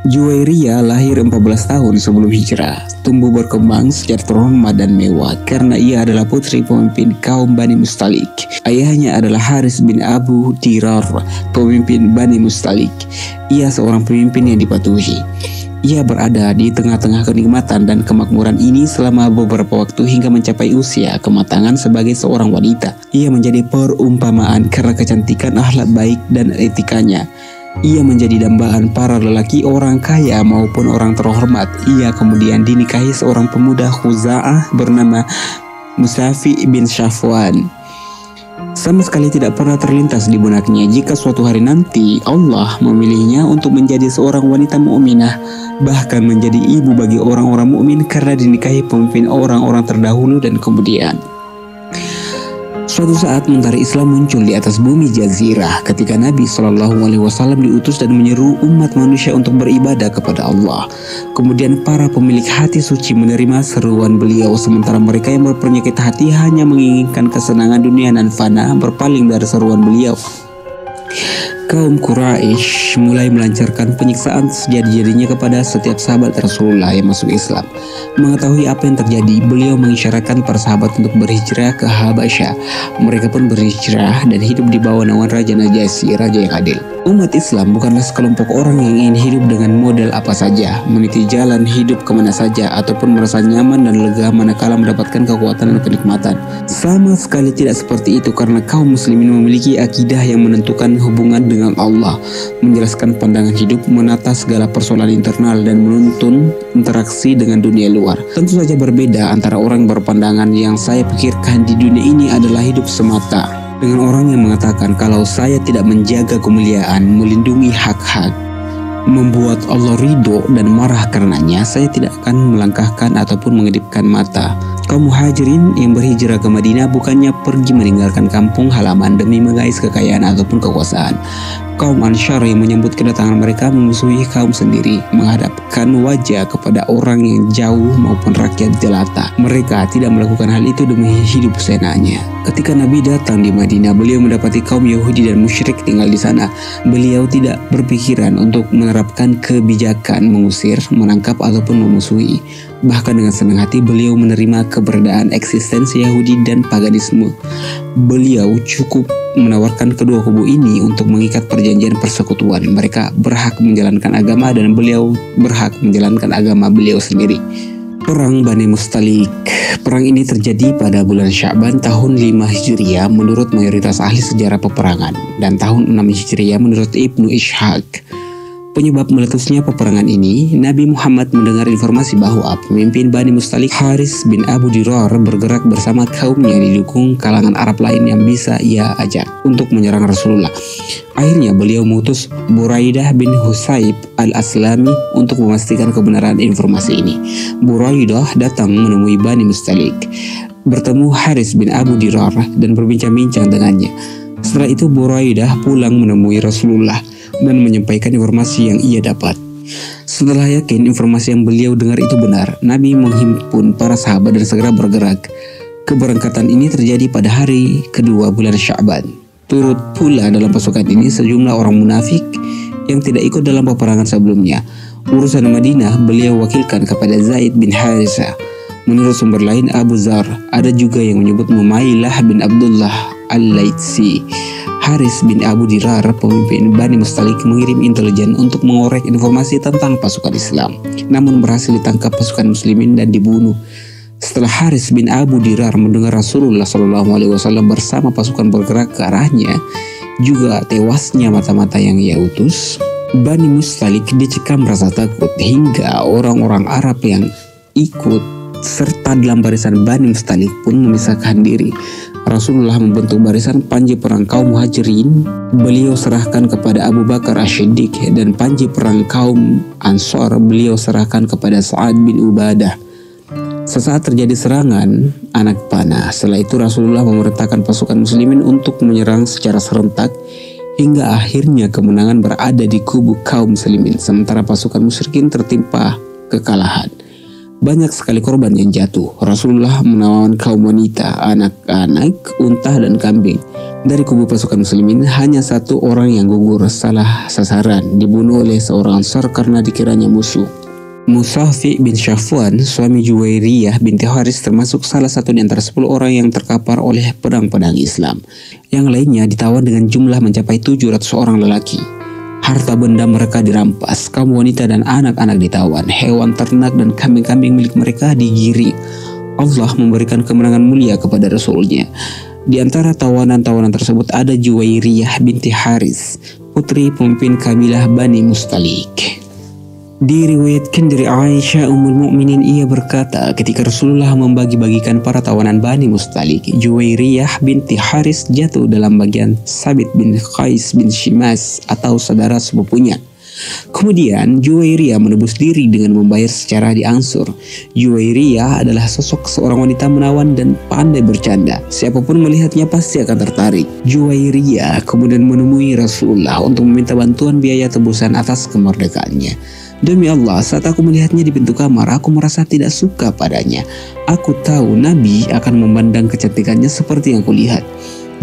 Juwairiyah lahir 14 tahun sebelum hijrah, tumbuh berkembang secara terhormat dan mewah karena ia adalah putri pemimpin kaum Bani Mustalik. Ayahnya adalah Haris bin Abu Dirar, pemimpin Bani Mustalik. Ia seorang pemimpin yang dipatuhi. Ia berada di tengah-tengah kenikmatan dan kemakmuran ini selama beberapa waktu hingga mencapai usia kematangan sebagai seorang wanita. Ia menjadi perumpamaan karena kecantikan, akhlak baik, dan etikanya. Ia menjadi dambaan para lelaki orang kaya maupun orang terhormat. Ia kemudian dinikahi seorang pemuda Khuza'ah bernama Musafi bin Syafwan. Sama sekali tidak pernah terlintas di benaknya jika suatu hari nanti Allah memilihnya untuk menjadi seorang wanita mukminah, bahkan menjadi ibu bagi orang-orang mukmin karena dinikahi pemimpin orang-orang terdahulu dan kemudian. Suatu saat mentari Islam muncul di atas bumi jazirah ketika Nabi SAW diutus dan menyeru umat manusia untuk beribadah kepada Allah. Kemudian para pemilik hati suci menerima seruan beliau, sementara mereka yang berpenyakit hati hanya menginginkan kesenangan dunia dan fana berpaling dari seruan beliau. Kaum Quraisy mulai melancarkan penyiksaan sejadi-jadinya kepada setiap sahabat Rasulullah yang masuk Islam. Mengetahui apa yang terjadi, beliau mengisyaratkan para sahabat untuk berhijrah ke Habasyah. Mereka pun berhijrah dan hidup di bawah naungan Raja Najasyi, raja yang adil. Umat Islam bukanlah sekelompok orang yang ingin hidup dengan model apa saja, meniti jalan hidup kemana saja, ataupun merasa nyaman dan lega manakala mendapatkan kekuatan dan kenikmatan. Sama sekali tidak seperti itu, karena kaum muslimin memiliki akidah yang menentukan hubungan dengan Allah, menjelaskan pandangan hidup, menata segala persoalan internal, dan menuntun interaksi dengan dunia luar. Tentu saja berbeda antara orang berpandangan yang saya pikirkan di dunia ini adalah hidup semata, dengan orang yang mengatakan kalau saya tidak menjaga kemuliaan, melindungi hak-hak, membuat Allah ridho dan marah karenanya, saya tidak akan melangkahkan ataupun mengedipkan mata. Kaum muhajirin yang berhijrah ke Madinah bukannya pergi meninggalkan kampung halaman demi mengais kekayaan ataupun kekuasaan. Kaum Ansyar yang menyambut kedatangan mereka memusuhi kaum sendiri, menghadapkan wajah kepada orang yang jauh maupun rakyat jelata. Mereka tidak melakukan hal itu demi hidup seenaknya. Ketika Nabi datang di Madinah, beliau mendapati kaum Yahudi dan musyrik tinggal di sana. Beliau tidak berpikiran untuk menerapkan kebijakan mengusir, menangkap ataupun memusuhi. Bahkan dengan senang hati beliau menerima keberadaan eksistensi Yahudi dan paganisme. Beliau cukup menawarkan kedua kubu ini untuk mengikat perjanjian persekutuan. Mereka berhak menjalankan agama dan beliau berhak menjalankan agama beliau sendiri. Perang Bani Mustalik. Perang ini terjadi pada bulan Sya'ban tahun 5 Hijriyah menurut mayoritas ahli sejarah peperangan, dan tahun 6 Hijriyah menurut Ibnu Ishaq. Penyebab meletusnya peperangan ini, Nabi Muhammad mendengar informasi bahwa pemimpin Bani Mustalik Haris bin Abu Dirar bergerak bersama kaumnya didukung kalangan Arab lain yang bisa ia ajak untuk menyerang Rasulullah. Akhirnya beliau mengutus Buraidah bin Husayb al-Aslami untuk memastikan kebenaran informasi ini. Buraidah datang menemui Bani Mustalik, bertemu Haris bin Abu Dirar dan berbincang-bincang dengannya. Setelah itu Buraidah pulang menemui Rasulullah dan menyampaikan informasi yang ia dapat. Setelah yakin informasi yang beliau dengar itu benar, Nabi menghimpun para sahabat dan segera bergerak. Keberangkatan ini terjadi pada hari kedua bulan Sya'ban. Turut pula dalam pasukan ini sejumlah orang munafik yang tidak ikut dalam peperangan sebelumnya. Urusan Madinah beliau wakilkan kepada Zaid bin Harisah. Menurut sumber lain Abu Zar, ada juga yang menyebut Mumailah bin Abdullah al-Laitsi. Haris bin Abu Dirar, pemimpin Bani Mustalik, mengirim intelijen untuk mengorek informasi tentang pasukan Islam, namun berhasil ditangkap pasukan muslimin dan dibunuh. Setelah Haris bin Abu Dirar mendengar Rasulullah SAW bersama pasukan bergerak ke arahnya, juga tewasnya mata-mata yang ia utus, Bani Mustalik dicekam rasa takut hingga orang-orang Arab yang ikut serta dalam barisan Bani Mustalik pun memisahkan diri. Rasulullah membentuk barisan panji perang kaum muhajirin. Beliau serahkan kepada Abu Bakar As-Siddiq, dan panji perang kaum Ansor beliau serahkan kepada Sa'ad bin Ubadah. Sesaat terjadi serangan anak panah. Setelah itu Rasulullah memerintahkan pasukan muslimin untuk menyerang secara serentak hingga akhirnya kemenangan berada di kubu kaum muslimin, sementara pasukan musyrikin tertimpa kekalahan. Banyak sekali korban yang jatuh. Rasulullah menawan kaum wanita, anak-anak, unta dan kambing. Dari kubu pasukan muslimin, hanya satu orang yang gugur salah sasaran, dibunuh oleh seorang Ansar karena dikiranya musuh. Musafi bin Syafwan, suami Juwairiyah binti Haris, termasuk salah satu di antara 10 orang yang terkapar oleh pedang-pedang Islam. Yang lainnya ditawan dengan jumlah mencapai 700 orang lelaki. Harta benda mereka dirampas, kaum wanita dan anak-anak ditawan, hewan ternak dan kambing-kambing milik mereka digiring. Allah memberikan kemenangan mulia kepada Rasulnya. Di antara tawanan-tawanan tersebut ada Juwairiyah binti Haris, putri pemimpin kabilah Bani Mustalik. Diriwayatkan dari Aisyah Ummul Mukminin, ia berkata, ketika Rasulullah membagi-bagikan para tawanan Bani Mustalik, Juwairiyah binti Haris jatuh dalam bagian Sabit bin Qais bin Shimas atau saudara sepupunya. Kemudian Juwairiyah menebus diri dengan membayar secara diangsur. Juwairiyah adalah sosok seorang wanita menawan dan pandai bercanda. Siapapun melihatnya pasti akan tertarik. Juwairiyah kemudian menemui Rasulullah untuk meminta bantuan biaya tebusan atas kemerdekaannya. Demi Allah, saat aku melihatnya di pintu kamar, aku merasa tidak suka padanya. Aku tahu Nabi akan memandang kecantikannya seperti yang kulihat.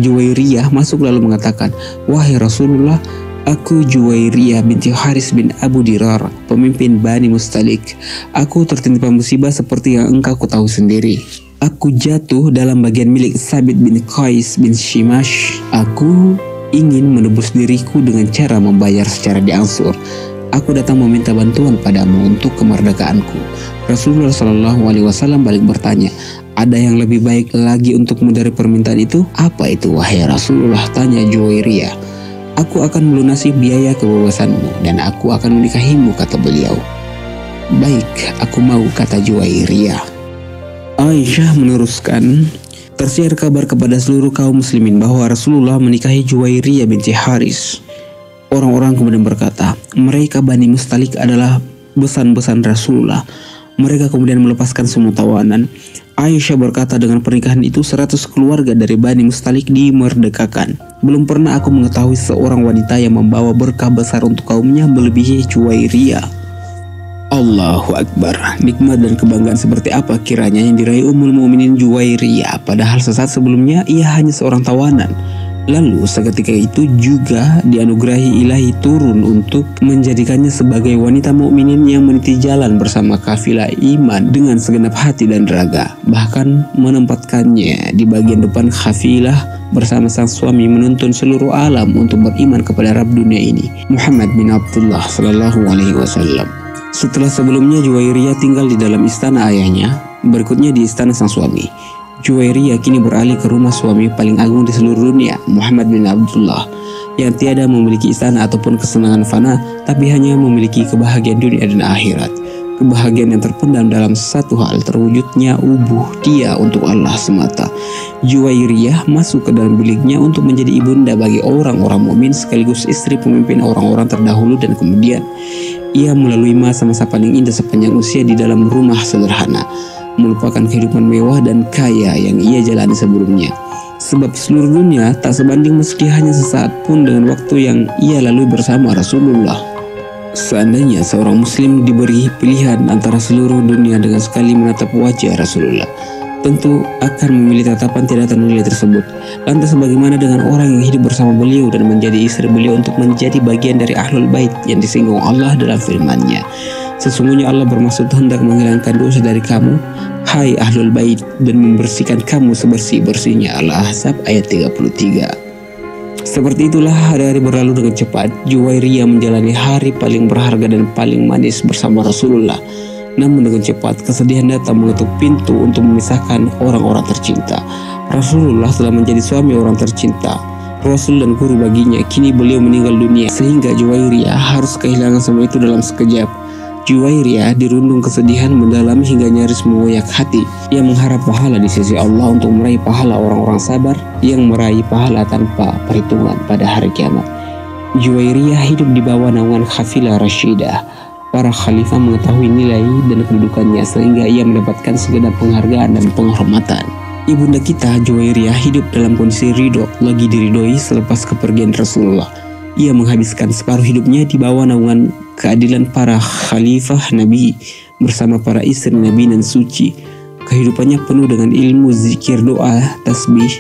Juwairiyah masuk lalu mengatakan, "Wahai Rasulullah, aku Juwairiyah binti Haris bin Abu Dirar, pemimpin Bani Mustalik. Aku tertimpa musibah seperti yang engkau ketahui sendiri. Aku jatuh dalam bagian milik Sabit bin Qais bin Shimash. Aku ingin menebus diriku dengan cara membayar secara diangsur. Aku datang meminta bantuan padamu untuk kemerdekaanku." Rasulullah SAW balik bertanya, "Ada yang lebih baik lagi untukmu dari permintaan itu?" "Apa itu, wahai Rasulullah?" tanya Juwairiyah. "Aku akan melunasi biaya kebebasanmu dan aku akan menikahimu," kata beliau. "Baik, aku mau," kata Juwairiyah. Aisyah meneruskan, tersiar kabar kepada seluruh kaum muslimin bahwa Rasulullah menikahi Juwairiyah binti Haris. Orang-orang kemudian berkata, mereka Bani Mustalik adalah besan-besan Rasulullah. Mereka kemudian melepaskan semua tawanan. Aisyah berkata, dengan pernikahan itu 100 keluarga dari Bani Mustalik dimerdekakan. Belum pernah aku mengetahui seorang wanita yang membawa berkah besar untuk kaumnya melebihi Juwairiyah. Allahu Akbar. Nikmat dan kebanggaan seperti apa kiranya yang diraih Ummul Mukminin Juwairiyah, padahal sesaat sebelumnya ia hanya seorang tawanan. Lalu seketika itu juga dianugerahi ilahi turun untuk menjadikannya sebagai wanita mukminin yang meniti jalan bersama kafilah iman dengan segenap hati dan raga. Bahkan menempatkannya di bagian depan kafilah bersama sang suami menuntun seluruh alam untuk beriman kepada Rabb dunia ini, Muhammad bin Abdullah sallallahu alaihi wasallam. Setelah sebelumnya Juwairiyah tinggal di dalam istana ayahnya, berikutnya di istana sang suami. Juwairiyah kini beralih ke rumah suami paling agung di seluruh dunia, Muhammad bin Abdullah, yang tiada memiliki istana ataupun kesenangan fana, tapi hanya memiliki kebahagiaan dunia dan akhirat. Kebahagiaan yang terpendam dalam satu hal, terwujudnya ubuh dia untuk Allah semata. Juwairiyah masuk ke dalam biliknya untuk menjadi ibunda bagi orang-orang mukmin sekaligus istri pemimpin orang-orang terdahulu, dan kemudian ia melalui masa-masa paling indah sepanjang usia di dalam rumah sederhana, melupakan kehidupan mewah dan kaya yang ia jalani sebelumnya. Sebab seluruh dunia tak sebanding meski hanya sesaat pun dengan waktu yang ia lalui bersama Rasulullah. Seandainya seorang muslim diberi pilihan antara seluruh dunia dengan sekali menatap wajah Rasulullah, tentu akan memilih tatapan tidak ternilai tersebut. Lantas bagaimana dengan orang yang hidup bersama beliau dan menjadi istri beliau untuk menjadi bagian dari Ahlul Bait yang disinggung Allah dalam firman-Nya? Sesungguhnya Allah bermaksud hendak menghilangkan dosa dari kamu, hai Ahlul Bait, dan membersihkan kamu sebersih-bersihnya. Al-Ahzab ayat 33. Seperti itulah hari-hari berlalu dengan cepat. Juwairiyah menjalani hari paling berharga dan paling manis bersama Rasulullah. Namun dengan cepat kesedihan datang mengetuk pintu untuk memisahkan orang-orang tercinta. Rasulullah telah menjadi suami orang tercinta, Rasul dan guru baginya. Kini beliau meninggal dunia, sehingga Juwairiyah harus kehilangan semua itu dalam sekejap. Juwairiyah dirundung kesedihan mendalam hingga nyaris mengoyak hati. Ia mengharap pahala di sisi Allah untuk meraih pahala orang-orang sabar yang meraih pahala tanpa perhitungan pada hari kiamat. Juwairiyah hidup di bawah naungan kafilah Rasyidah. Para khalifah mengetahui nilai dan kedudukannya sehingga ia mendapatkan segenap penghargaan dan penghormatan. Ibunda kita Juwairiyah hidup dalam kondisi ridho, lagi diridhoi selepas kepergian Rasulullah. Ia menghabiskan separuh hidupnya di bawah naungan keadilan para khalifah Nabi, bersama para istri Nabi nan suci. Kehidupannya penuh dengan ilmu, zikir, doa, tasbih.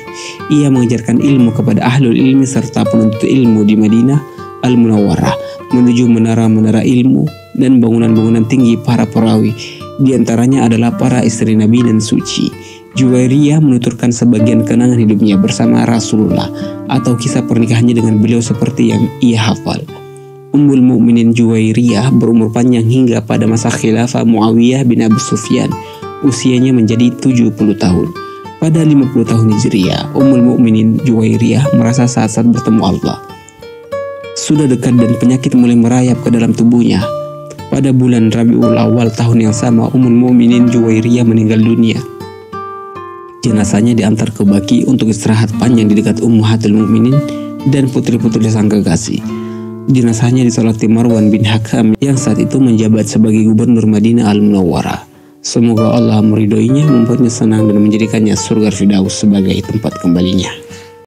Ia mengajarkan ilmu kepada ahlul ilmi serta penuntut ilmu di Madinah Al-Munawwarah, menuju menara-menara ilmu dan bangunan-bangunan tinggi para perawi. Di antaranya adalah para istri Nabi nan suci. Juwairiyah menuturkan sebagian kenangan hidupnya bersama Rasulullah atau kisah pernikahannya dengan beliau seperti yang ia hafal. Ummul Mukminin Juwairiyah berumur panjang hingga pada masa khilafah Muawiyah bin Abu Sufyan. Usianya menjadi 70 tahun. Pada 50 tahun Hijriah, Ummul Mukminin Juwairiyah merasa saat-saat bertemu Allah sudah dekat dan penyakit mulai merayap ke dalam tubuhnya. Pada bulan Rabiul Awal tahun yang sama, Ummul Mukminin Juwairiyah meninggal dunia. Jenazahnya diantar ke Baqi untuk istirahat panjang di dekat Ummahatul Mukminin dan putri-putri sang kekasih. Jenazahnya disolati Marwan bin Hakam yang saat itu menjabat sebagai gubernur Madinah Al-Munawwarah. Semoga Allah meridhoinya, membuatnya senang dan menjadikannya surga Firdaus sebagai tempat kembalinya.